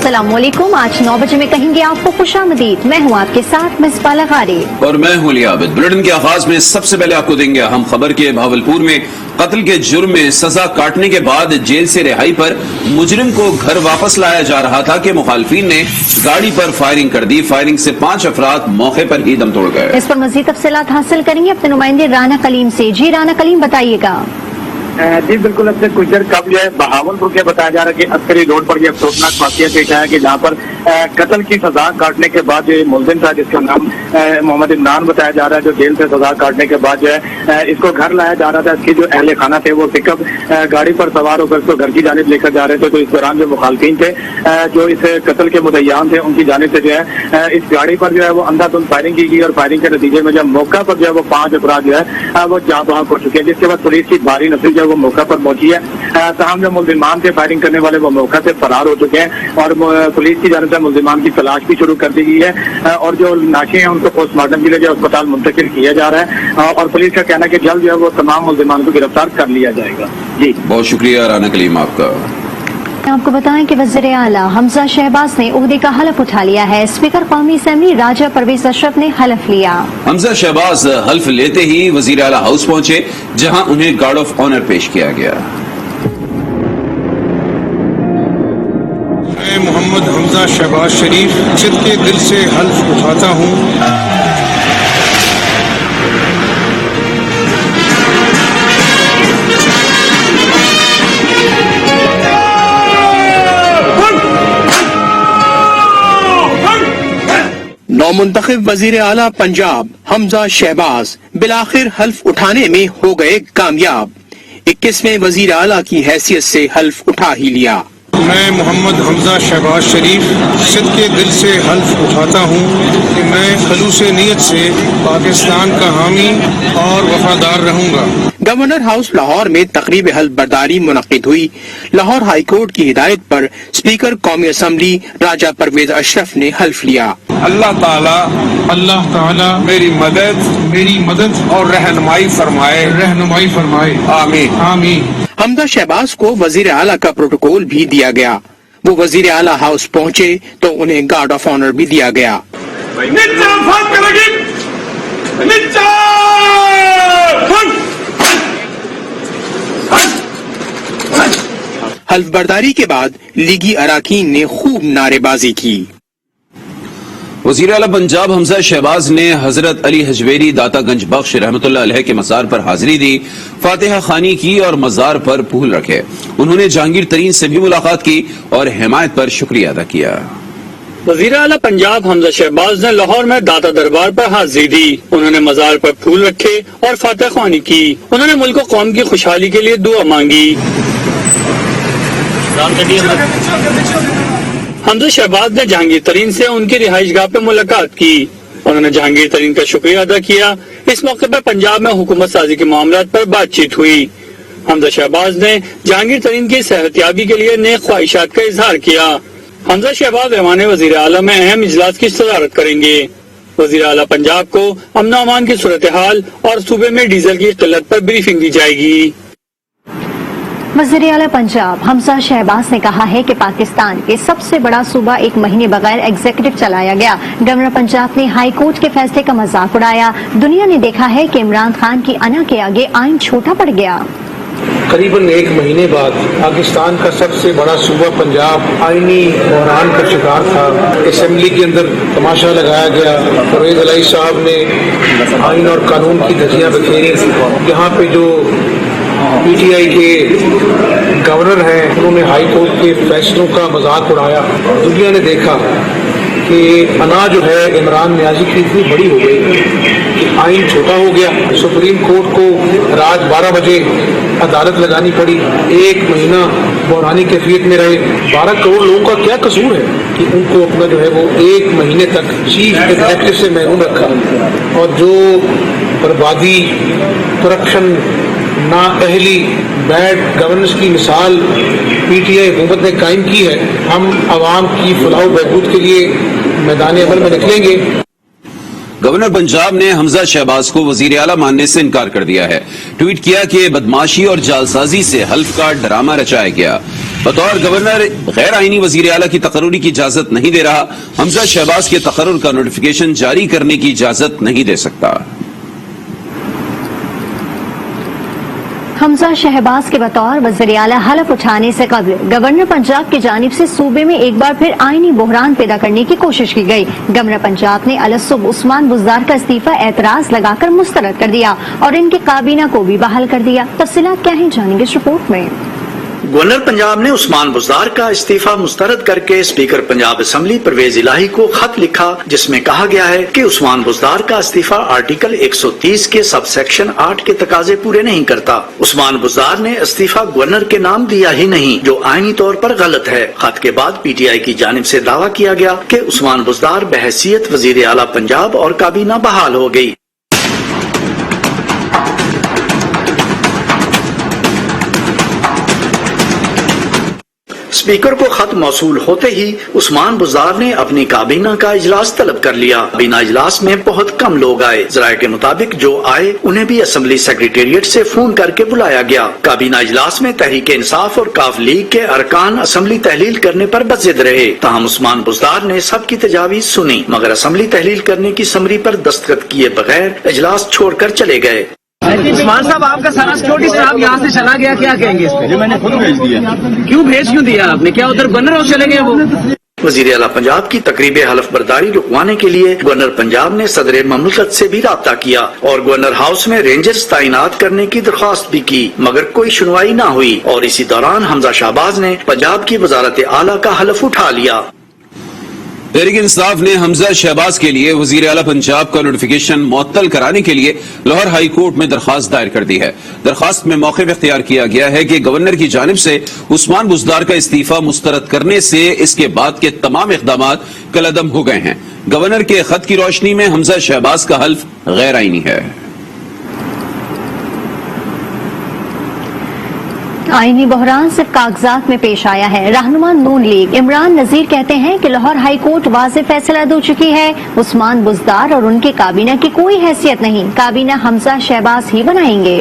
अस्सलाम वालेकुम। आज 9 बजे में कहेंगे आपको खुशामदीद। मैं हूँ आपके साथ मिसबा लगारी और मैं हूँ लियाबत। बुलेटिन के आगाज में सबसे पहले आपको देंगे अहम खबर के भावलपुर में कत्ल के जुर्म में सजा काटने के बाद जेल से रिहाई पर मुजरिम को घर वापस लाया जा रहा था कि मुखालफिन ने गाड़ी पर फायरिंग कर दी। फायरिंग से 5 अफराद मौके पर ही दम तोड़ गए। इस पर मजीद तफसीलात हासिल करेंगे अपने नुमाइंदे राना कलीम से। जी राना कलीम, बताइएगा। जी बिल्कुल, अब से कुछ देर कब जो है बहावलपुर के बताया जा रहा है कि अस्करी रोड पर यह अफसोसनाक वाकया पेश आया कि जहाँ पर कत्ल की सजा काटने के बाद जो मुलजिम था जिसका नाम मोहम्मद इमरान बताया जा रहा है, जो जेल से सजा काटने के बाद जो है इसको घर लाया जा रहा था। इसके जो अहले खाना थे वो पिकअप गाड़ी पर सवार होकर इसको घर की जानिब लेकर जा रहे थे। तो इस दौरान जो मुखालफिन थे जो इस कत्ल के मुद्दईयान थे उनकी जानिब से जो है इस गाड़ी पर जो है वो अंधाधुंध फायरिंग की गई और फायरिंग के नतीजे में जब मौका पर जो है वो 5 अफराद जो है वो जाँ बहक हो चुके हैं, जिसके बाद पुलिस की भारी नफरी जो है वो मौका पर पहुंची है। तमाम जो मुल्जिमान थे फायरिंग करने वाले वो मौका से फरार हो चुके हैं और पुलिस की जानिब से मुल्जिमान की तलाश भी शुरू कर दी गई है और जो नाशी हैं उनको पोस्टमार्टम के लिए जो अस्पताल मुंतकिल किया जा रहा है और पुलिस का कहना है कि जल्द जो है वो तमाम मुल्जिमान को गिरफ्तार कर लिया जाएगा। जी बहुत शुक्रिया राना कलीम आपका। आपको बताएं कि वज़ीर आला हमजा शहबाज ने ओहदे का हलफ उठा लिया है। स्पीकर कौमी असेंबली राजा परवेज अशरफ ने हलफ लिया। हमजा शहबाज हल्फ लेते ही वज़ीर आला हाउस पहुंचे, जहां उन्हें गार्ड ऑफ ऑनर पेश किया गया। मैं मोहम्मद हमजा शहबाज शरीफ सच्चे दिल से हल्फ उठाता हूँ नौमुंतखब वजीर आला पंजाब हमजा शहबाज बिलाखिर हल्फ उठाने में हो गए कामयाब। 21वें वजीर आला की हैसियत से हल्फ उठा ही लिया। मैं मोहम्मद हमजा शहबाज शरीफ सच्चे दिल से हल्फ उठाता हूँ कि मैं खलूस नीयत से पाकिस्तान का हामी और वफादार रहूँगा। गवर्नर हाउस लाहौर में तकरीब हल्फ बर्दारी मुनक्किद हुई। लाहौर हाई कोर्ट की हिदायत पर स्पीकर कौमी असेंबली राजा परवेज अशरफ ने हल्फ लिया। अल्लाह ताला मेरी मदद और रहनुमाई फरमाए आमीन आमीन। हमजा शहबाज को वजीर आला का प्रोटोकॉल भी दिया गया। वो वजीर आला हाउस पहुंचे तो उन्हें गार्ड ऑफ ऑनर भी दिया गया। हल्फ बर्दारी के बाद लीगी अराकीन ने खूब नारेबाजी की। वज़ीर आला पंजाब हमजा शहबाज ने हजरत अली हजवेरी दातागंज बख्श रहमतुल्लाह अलैह के मज़ार पर हाजिरी दी, फातिहा खानी की और मज़ार पर फूल रखे। उन्होंने जहांगीर तरीन से भी मुलाकात की और हिमायत पर शुक्रिया अदा किया। वज़ीर आला पंजाब हमजा शहबाज ने लाहौर में दाता दरबार पर हाजिरी दी। उन्होंने मज़ार पर फूल रखे और फातिहा खानी की। उन्होंने मुल्क और कौम की खुशहाली के लिए दुआ मांगी। हमजा शहबाज ने जहांगीर तरीन से उनकी रिहाइशगाह पर मुलाकात की। उन्होंने जहांगीर तरीन का शुक्रिया अदा किया। इस मौके पर पंजाब में हुकूमत साजी के मामलात पर बातचीत हुई। हमजा शहबाज ने जहांगीर तरीन की सेहतयाबी के लिए नेक ख्वाहिशात का इजहार किया। हमजा शहबाज ऐवान वज़ीर आला में अहम इजलास की सदारत करेंगे। वज़ीर आला पंजाब को अमन अमान की सूरत हाल और सूबे में डीजल की किल्लत पर ब्रीफिंग दी जाएगी। वज़ीर आला पंजाब हमजा शहबाज ने कहा है कि पाकिस्तान के सबसे बड़ा सूबा 1 महीने बगैर एग्जीक्यूटिव चलाया गया। गवर्नर पंजाब ने हाई कोर्ट के फैसले का मजाक उड़ाया। दुनिया ने देखा है कि इमरान खान की अना के आगे आइन छोटा पड़ गया। करीबन 1 महीने बाद पाकिस्तान का सबसे बड़ा सूबा पंजाब आईनी बहरान का शिकार था। असेंबली के अंदर तमाशा लगाया गया। परवेज अली साहब ने आइन और कानून की धज्जियां बखेरी। यहाँ पे जो PTI के गवर्नर हैं उन्होंने हाई कोर्ट के फैसलों का मजाक उड़ाया। दुनिया ने देखा कि अना जो है इमरान न्याजी की इतनी बड़ी हो गई कि आइन छोटा हो गया। सुप्रीम कोर्ट को रात 12 बजे अदालत लगानी पड़ी। 1 महीना बहरानी कैफियत में रहे। 12 करोड़ लोगों का क्या कसूर है कि उनको अपना जो है वो 1 महीने तक चीफ एग्जीक्यूटिव से महरूम रखा। और जो बर्बादी, करप्शन, नाअहली, बैड गवर्नेंस की मिसाल PTI हुकूमत ने कायम की है। हम आवाम की फलाह बहबूद के लिए मैदान अमल में निकलेंगे। गवर्नर पंजाब ने हमजा शहबाज को वजीर आला मानने से इनकार कर दिया है। ट्वीट किया कि बदमाशी और जालसाजी से हल्फ का ड्रामा रचाया गया। बतौर गवर्नर गैर आईनी वजीर आला की तकर्रुरी की इजाजत नहीं दे रहा। हमजा शहबाज के तकर्रुर का नोटिफिकेशन जारी करने की इजाजत नहीं दे सकता। हमजा शहबाज के बतौर वज़ीर आला हलफ उठाने से कबल गवर्नर पंजाब की जानिब से सूबे में एक बार फिर आईनी बहरान पैदा करने की कोशिश की गई। गवर्नर पंजाब ने अलसुब उस्मान बुज़दार का इस्तीफा एतराज लगाकर मुस्तरद कर दिया और इनकी काबीना को भी बहाल कर दिया। तफसीलात क्या है जानेंगे इस रिपोर्ट में। गवर्नर पंजाब ने उस्मान बुज़दार का इस्तीफा मुस्तरद करके स्पीकर पंजाब असम्बली परवेज इलाही को खत लिखा, जिसमें कहा गया है कि उस्मान बुज़दार का इस्तीफा आर्टिकल 130 के सब सेक्शन 8 के तकाजे पूरे नहीं करता। उस्मान बुज़दार ने इस्तीफा गवर्नर के नाम दिया ही नहीं, जो आईनी तौर पर गलत है। खत के बाद PTI की जानिब से दावा किया गया कि उस्मान बुज़दार बहैसियत वज़ीर आला पंजाब और काबीना बहाल हो गई। स्पीकर को खत मौसूल होते ही उस्मान बुज़दार ने अपनी काबीना का इजलास तलब कर लिया। काबीना इजलास में बहुत कम लोग आए। ज़राए के मुताबिक जो आए उन्हें भी असम्बली सेक्रेटेरिएट से फोन करके बुलाया गया। काबीना इजलास में तहरीक इंसाफ और काफ लीग के अरकान असम्बली तहलील करने पर बज़िद रहे। ताहम उस्मान बुज़दार ने सबकी तजावीज़ सुनी, मगर असम्बली तहलील करने की समरी पर दस्तखत किए बगैर इजलास छोड़कर चले गए। उस्मान साहब, आपका सारा सिक्योरिटी स्टाफ यहाँ से चला गया, क्या कहेंगे इस पे? मैंने खुद भेज दिया। क्यों दिया आपने? क्या उधर गवर्नर हाउस चले गए वो? वज़ीर आला पंजाब की तकरीब हलफ बर्दारी रुकवाने के लिए गवर्नर पंजाब ने सदर ममलकत से भी राब्ता किया और गवर्नर हाउस में रेंजर्स तैनात करने की दरख्वास्त भी की, मगर कोई सुनवाई न हुई। और इसी दौरान हमजा शहबाज ने पंजाब की वजारत आला का हलफ उठा लिया। तहरीक इंसाफ ने हमजा शहबाज के लिए वजीर आला पंजाब का नोटिफिकेशन मुअत्तल कराने के लिए लाहौर हाई कोर्ट में दरखास्त दायर कर दी है। दरखास्त में मौक़िफ़ इख्तियार किया गया है कि गवर्नर की जानिब से उस्मान बुज़दार का इस्तीफा मुस्तरद करने से इसके बाद के तमाम इक़दामात कलअदम हो गए हैं। गवर्नर के खत की रोशनी में हमजा शहबाज का हल्फ गैर आईनी है। आईनी बहरान सिर्फ कागजात में पेश आया है। रहनुमा नून लीग इमरान नजीर कहते हैं कि लाहौर हाई कोर्ट वाज़ेह फैसला दे चुकी है। उस्मान बुज़दार और उनकी काबीना की कोई हैसियत नहीं। काबीना हमजा शहबाज ही बनाएंगे।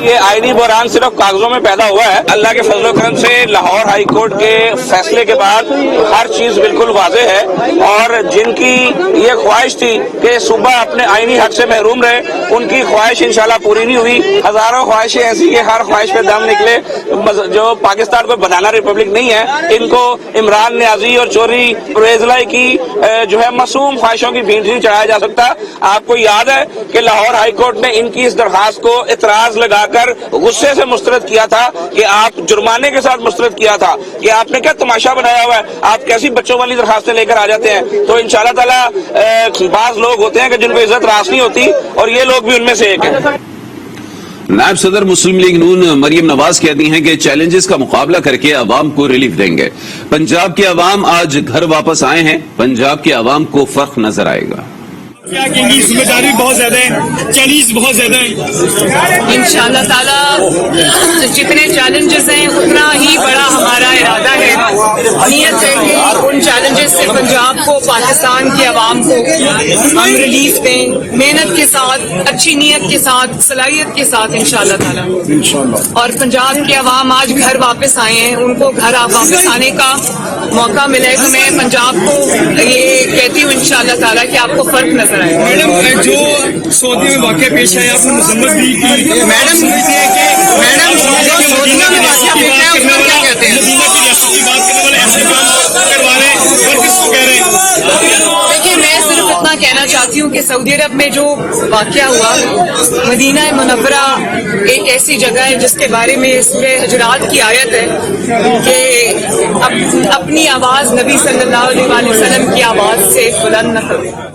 ये आईनी बहरान सिर्फ कागजों में पैदा हुआ है। अल्लाह के फजल करम से लाहौर हाई कोर्ट के फैसले के बाद हर चीज बिल्कुल वाज़ेह है और जिनकी ये ख्वाहिश थी कि सूबा अपने आईनी हक से महरूम रहे, उनकी ख्वाहिश इंशाल्लाह पूरी नहीं हुई। हजारों ख्वाहिशें ऐसी कि हर ख्वाहिश पे दम निकले। जो पाकिस्तान कोई बनाना रिपब्लिक नहीं है, इनको इमरान न्याजी और चोरी परवेज इलाही की जो है मासूम ख्वाहिशों की भींट नहीं चढ़ाया जा सकता। आपको याद है कि लाहौर हाई कोर्ट ने इनकी इस दरखास्त को इतराज लगाकर गुस्से से मुस्तरद किया था कि आप जुर्माने के साथ मुस्तरद किया था कि आपने क्या तमाशा बनाया हुआ है, आप कैसी बच्चों वाली दरखास्तें लेकर आ जाते हैं। तो इंशाल्लाह ताला बाज लोग होते हैं कि जिनको इज्जत रास नहीं होती और ये लोग भी उनमें से एक है। नायब सदर मुस्लिम लीग नून मरियम नवाज कहती हैं कि चैलेंजेस का मुकाबला करके अवाम को रिलीफ देंगे। पंजाब के अवाम आज घर वापस आए हैं। पंजाब के अवाम को फर्क नजर आएगा। क्या कहेंगी, जिम्मेदारी बहुत ज्यादा है, चैलेंज बहुत ज्यादा है। इंशाल्लाह ताला जितने चैलेंजेस हैं उतना ही बड़ा हमारा इरादा है। नीयत है कि उन चैलेंजेस से पंजाब को, पाकिस्तान के अवाम को हम रिलीफ दें, मेहनत के साथ, अच्छी नीयत के साथ, सलाहियत के साथ इंशाल्लाह ताला। और पंजाब के अवाम आज घर वापस आए हैं, उनको घर वापस आने का मौका मिला है। तो मैं पंजाब को ये कहती हूँ इंशाल्लाह ताला कि आपको फर्क नजर। मैडम, जो सऊदी में वाक़या पेश आया, आपने मजम्मत भी की। मैडम समझती है कि मैडम जो सऊदी में वाक़या पेश आया उसमें क्या कहते हैं? मदीना की रियासत की बात करने वाले ऐसे काम करवा रहे हैं और किसको कह रहे हैं? देखिए, मैं सिर्फ इतना कहना चाहती हूँ कि सऊदी अरब में जो वाक़या हुआ, मदीना मुनव्वरा एक ऐसी जगह है जिसके बारे में सूरह हुजरात की आयत है कि अपनी आवाज़ नबी सल्लल्लाहु अलैहि वसल्लम की आवाज़ से बुलंद न करो।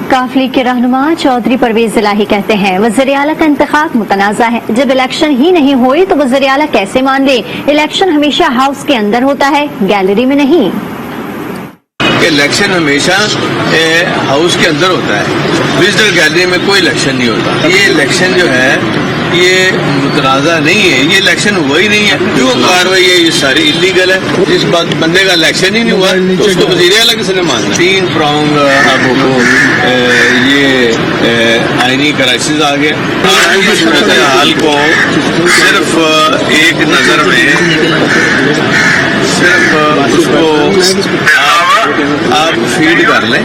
काफ लीग के रहनुमा चौधरी परवेज इलाही कहते हैं वज़ीर आला का इंतखाब मुतनाज़ा है। जब इलेक्शन ही नहीं हुई तो वज़ीर आला कैसे मान ले? इलेक्शन हमेशा हाउस के अंदर होता है, गैलरी में नहीं। इलेक्शन हमेशा हाउस के अंदर होता है, विजिटर गैलरी में कोई इलेक्शन नहीं होता। ये इलेक्शन जो है یہ متنازع نہیں ہے، یہ الیکشن ہوا ہی نہیں ہے، جو کاروائی ہے یہ ساری انلیگل ہے. جس بندے کا الیکشن ہی نہیں ہوا تو اس کو وزیر اعلیٰ کس نے ماننا؟ 3 پرونگ اب یہ آئینی کرائسس آ گیا. اس صورتحال کو صرف ایک نظر میں صرف اس کو آپ فیڈ کر لیں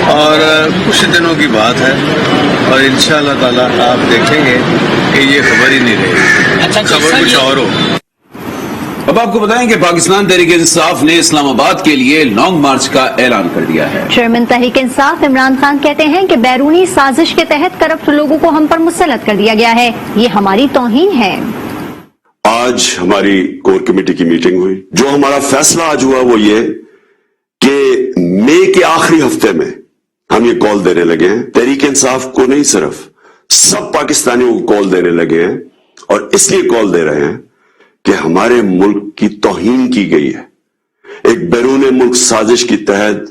اور کچھ دنوں کی بات ہے اور انشاءاللہ تعالیٰ آپ دیکھیں گے کہ یہ خبر ہی نہیں رہے، خبر کچھ اور ہو. اب آپ کو بتائیں کہ پاکستان تحریک انصاف نے اسلام آباد کے لیے لانگ مارچ کا اعلان کر دیا ہے. چیئرمین تحریک انصاف عمران خان کہتے ہیں کہ بیرونی سازش کے تحت کرپٹ لوگوں کو ہم پر مسلط کر دیا گیا ہے، یہ ہماری توہین ہے. آج ہماری کور کمیٹی کی میٹنگ ہوئی. جو ہمارا فیصلہ آج ہوا وہ یہ کہ مئی کے آخری ہفتے میں ہم یہ کال دینے لگے ہیں. تحریک انصاف کو نہیں، صرف سب پاکستانیوں کو کال دینے لگے ہیں اور اس لیے کال دے رہے ہیں کہ ہمارے ملک کی توہین کی گئی ہے. ایک بیرون ملک سازش کے تحت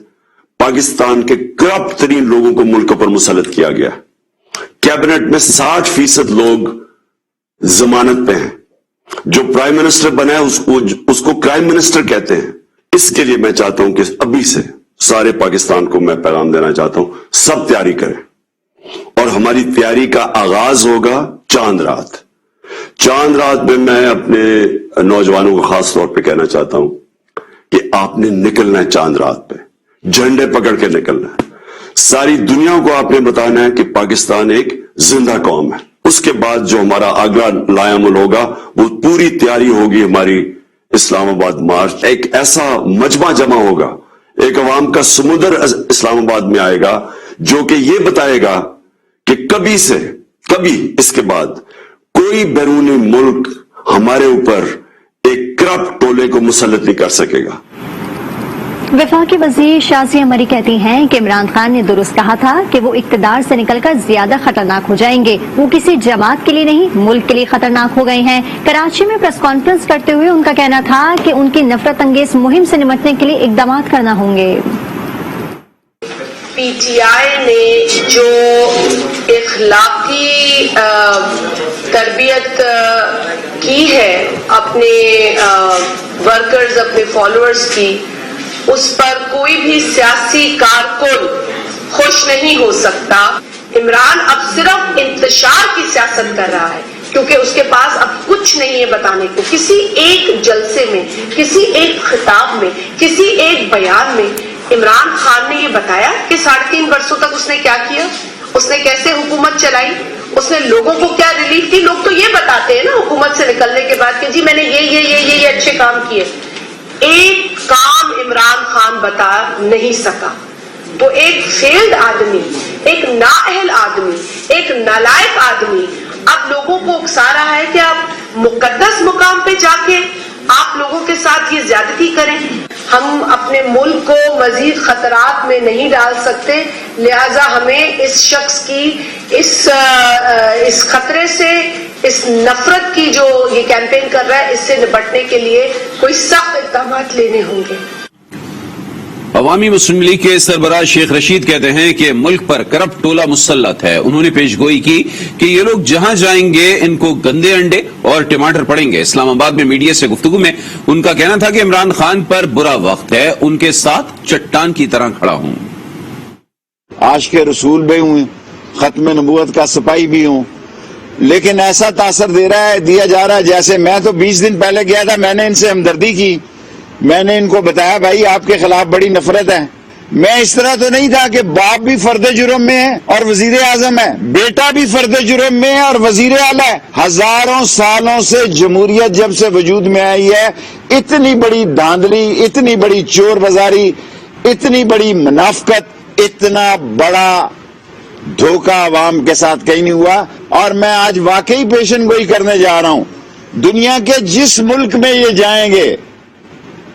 پاکستان کے کرپٹ ترین لوگوں کو ملک پر مسلط کیا گیا. کیبنٹ میں 60% لوگ ضمانت پہ ہیں. جو پرائم منسٹر بنا ہے اس کو کرائم منسٹر کہتے ہیں. اس کے لیے میں چاہتا ہوں کہ ابھی سے سارے پاکستان کو میں پیغام دینا چاہتا ہوں، سب تیاری کریں اور ہماری تیاری کا آغاز ہوگا چاند رات. چاند رات میں میں اپنے نوجوانوں کو خاص طور پہ کہنا چاہتا ہوں کہ آپ نے نکلنا ہے چاند رات پہ، جھنڈے پکڑ کے نکلنا ہے. ساری دنیا کو آپ نے بتانا ہے کہ پاکستان ایک زندہ قوم ہے. اس کے بعد جو ہمارا اگلا لائعمل ہوگا وہ پوری تیاری ہوگی. ہماری اسلام آباد مارچ ایک ایسا مجمع جمع ہوگا، ایک عوام کا سمندر اسلام آباد میں آئے گا جو کہ یہ بتائے گا کہ کبھی سے کبھی اس کے بعد کوئی بیرونی ملک ہمارے اوپر ایک کرپٹ ٹولے کو مسلط نہیں کر سکے گا. وفاقی وزیر شازیہ مری کہتی ہیں کہ عمران خان نے درست کہا تھا کہ وہ اقتدار سے نکل کر زیادہ خطرناک ہو جائیں گے. وہ کسی جماعت کے لیے نہیں، ملک کے لیے خطرناک ہو گئے ہیں. کراچی میں پریس کانفرنس کرتے ہوئے ان کا کہنا تھا کہ ان کی نفرت انگیز مہم سے نمٹنے کے لیے اقدامات کرنا ہوں گے. پی ٹی آئی نے جو اخلاقی تربیت کی ہے اپنے ورکرز، اپنے فالوورز کی، اس پر کوئی بھی سیاسی کارکن خوش نہیں ہو سکتا. عمران اب صرف انتشار کی سیاست کر رہا ہے کیونکہ اس کے پاس اب کچھ نہیں ہے بتانے کو. کسی ایک جلسے میں، کسی ایک خطاب میں، کسی ایک بیان میں عمران خان نے یہ بتایا کہ 3.5 برسوں تک اس نے کیا کیا، اس نے کیسے حکومت چلائی، اس نے لوگوں کو کیا ریلیف دی. لوگ تو یہ بتاتے ہیں نا حکومت سے نکلنے کے بعد کہ جی میں نے یہ اچھے کام کیے. ایک کام عمران خان بتا نہیں سکا. تو ایک فیلڈ آدمی، ایک نااہل آدمی، ایک نالائق آدمی اب لوگوں کو اکسا رہا ہے کہ آپ مقدس مقام پہ جا کے آپ لوگوں کے ساتھ یہ زیادتی کریں. ہم اپنے ملک کو مزید خطرات میں نہیں ڈال سکتے، لہذا ہمیں اس شخص کی اس خطرے سے، اس نفرت کی جو یہ کیمپین کر رہا ہے، اس سے نپٹنے کے لیے کوئی سخت اقدامات لینے ہوں گے. عوامی مسلم لیگ کے سربراہ شیخ رشید کہتے ہیں کہ ملک پر کرپٹ ٹولہ مسلط ہے. انہوں نے پیش گوئی کی کہ یہ لوگ جہاں جائیں گے ان کو گندے انڈے اور ٹماٹر پڑیں گے. اسلام آباد میں میڈیا سے گفتگو میں ان کا کہنا تھا کہ عمران خان پر برا وقت ہے، ان کے ساتھ چٹان کی طرح کھڑا ہوں. عاشق رسول بھی ہوں، ختم نبوت کا سپاہی بھی ہوں، لیکن ایسا تاثر دیا جا رہا ہے جیسے میں تو 20 دن پہلے گیا تھا، میں نے ان سے ہمدردی کی، میں نے ان کو بتایا بھائی آپ کے خلاف بڑی نفرت ہے. میں اس طرح تو نہیں تھا کہ باپ بھی فرد جرم میں ہے اور وزیر اعظم ہے، بیٹا بھی فرد جرم میں ہے اور وزیر اعلیٰ ہے. ہزاروں سالوں سے جمہوریت جب سے وجود میں آئی ہے، اتنی بڑی دھاندلی، اتنی بڑی چور بازاری، اتنی بڑی منافقت، اتنا بڑا دھوکہ عوام کے ساتھ کہیں نہیں ہوا. اور میں آج واقعی پیشن گوئی کرنے جا رہا ہوں، دنیا کے جس ملک میں یہ جائیں گے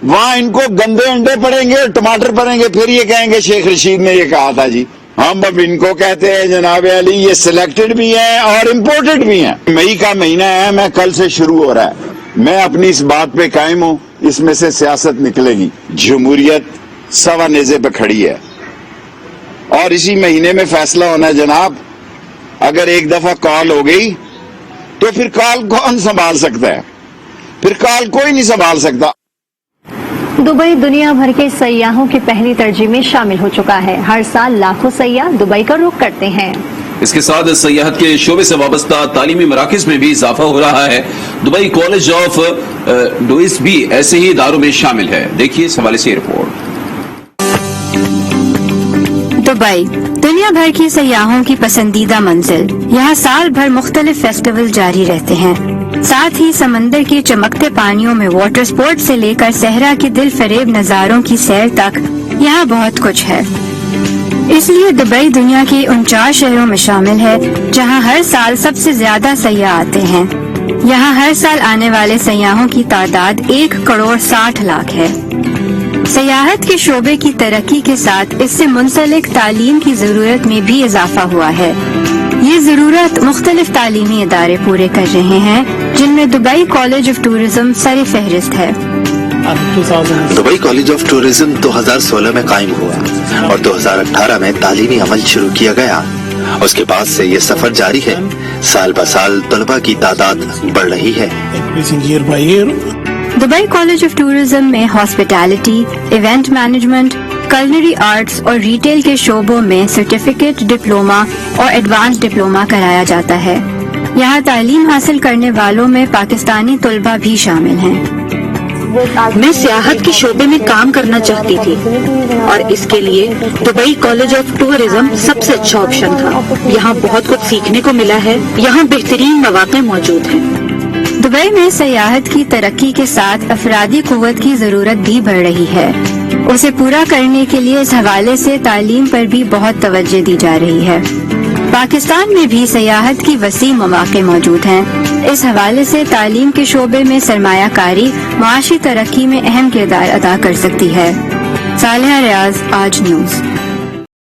وہاں ان کو گندے انڈے پڑیں گے، ٹماٹر پڑیں گے، پھر یہ کہیں گے شیخ رشید نے یہ کہا تھا. جی ہم اب ان کو کہتے ہیں جناب علی یہ سلیکٹڈ بھی ہیں اور امپورٹڈ بھی ہیں. مئی کا مہینہ ہے، میں کل سے شروع ہو رہا ہے، میں اپنی اس بات پہ قائم ہوں، اس میں سے سیاست نکلے گی. جمہوریت سوا نیزے پہ کھڑی ہے اور اسی مہینے میں فیصلہ ہونا ہے جناب. अगर एक दफा कॉल हो गई तो फिर कॉल कौन संभाल सकता है? फिर कॉल कोई नहीं संभाल सकता। दुबई दुनिया भर के सयाहों की पहली तरजीह में शामिल हो चुका है। हर साल लाखों सयाह दुबई का रुख करते हैं। इसके साथ सयाहत के शोबे से वाबस्ता तालीमी मराकज में भी इजाफा हो रहा है। दुबई कॉलेज ऑफ डुइस भी ऐसे ही इदारों में शामिल है। देखिए इस हवाले से रिपोर्ट। दुबई दुनिया भर की सयाहों की पसंदीदा मंजिल। यहाँ साल भर मुख्तलिफ फेस्टिवल जारी रहते हैं। साथ ही समंदर के चमकते पानियों में वाटर स्पोर्ट से लेकर सहरा के दिल फरेब नज़ारों की सैर तक यहाँ बहुत कुछ है। इसलिए दुबई दुनिया के उन 4 शहरों में शामिल है जहाँ हर साल सबसे ज्यादा सयाह आते हैं। यहाँ हर साल आने वाले सयाहों की तादाद 1,60,00,000 है। सयाहत के शोबे की तरक्की के साथ इससे मुंसलिक तालीम की जरूरत में भी इजाफा हुआ है। ये जरूरत मुख्तलिफ तालीमी इदारे पूरे कर रहे हैं, जिनमें दुबई कॉलेज ऑफ टूरिज्म सर फहरिस्त है। दुबई कॉलेज ऑफ टूरिज्म 2016 में कायम हुआ और 2018 में तालीमी अमल शुरू किया गया। उसके बाद से ये सफर जारी है। साल ब साल तलबा की तादाद बढ़ रही है। दुबई कॉलेज ऑफ टूरिज्म में hospitality, event management, culinary arts और रिटेल के शोबों में सर्टिफिकेट, डिप्लोमा और एडवांस डिप्लोमा कराया जाता है। यहाँ तालीम हासिल करने वालों में पाकिस्तानी तलबा भी शामिल हैं। मैं सियाहत के शोबे में काम करना चाहती थी और इसके लिए दुबई कॉलेज ऑफ टूरिज्म सबसे अच्छा ऑप्शन था। यहाँ बहुत कुछ सीखने को मिला है। यहाँ बेहतरीन मौके मौजूद हैं। दुबई में सयाहत की तरक्की के साथ अफरादी कुव्वत की जरूरत भी बढ़ रही है। उसे पूरा करने के लिए इस हवाले से तालीम पर भी बहुत तवज्जो दी जा रही है। पाकिस्तान में भी सयाहत की वसी मौके मौजूद हैं। इस हवाले से तालीम के शोबे में सरमायाकारी माशी तरक्की में अहम किरदार अदा कर सकती है। सालिहा रियाज, आज न्यूज़।